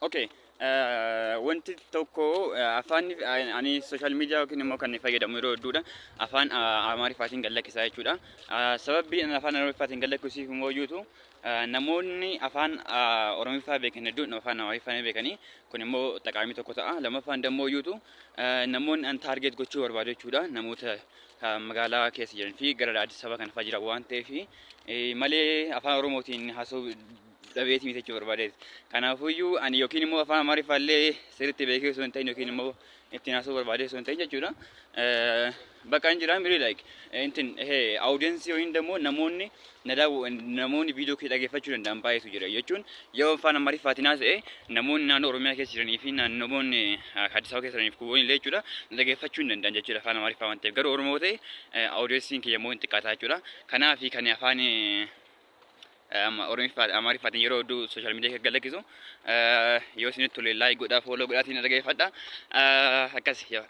Okay. Wanti tokko afaan ani social media yookiin immoo kan fayyadamu yeroo hedduudha afaan Amaariffaatiin gadlakkisaa jechuudha. Sababii afaan Amaariffaatiin gadlakkisuuf immoo iyyuu namoonni afaan Oromiffaa beekan hedduun afaan Amaariffaa beekanii kun immoo xaqaamii tokko ta'a. Lammaffaan immoo iyyuu namoonni an target gochuu barbaadu jechuudha. Namoota magaalaa keessa jiran fi gara Addis Ababa kan fa'aa jiran waan ta'eef malee afaan Oromootiin haasa'uu dhabeetii miti jechuudha barbaadeet. Kanaafuyyuu ani yookiin immoo afaan Amaariffaallee sirriitti beekee osoo hin ta'in yookiin immoo ittiin haasa'uu barbaadee osoo hin ta'in jechuudha. Bakka hin jiraan really like intin audience yookiin immoo namoonni viidiyoo kee dhageeffachuu danda'an baay'eetu jira jechuun yoo afaan Amaariffaatiin haasa'e namoonni naannoo Oromiyaa keessa jiranii fi namoonni Addis Ababa keessa jiraniif kuuwwan illee jechuudha dhageeffachuu hin danda'an jechuudha afaan Amaariffaa waan ta'eef garuu Oromoo ta'e audiencein kiyya immoo hin xiqqaataa jechuudha. Kanaaf kan afaan Amaariffaatiin yeroo hedduu social media gadlakkisu yoo isinitti tole like godhaa follow godhaatiin dhageeffadha akkas yaa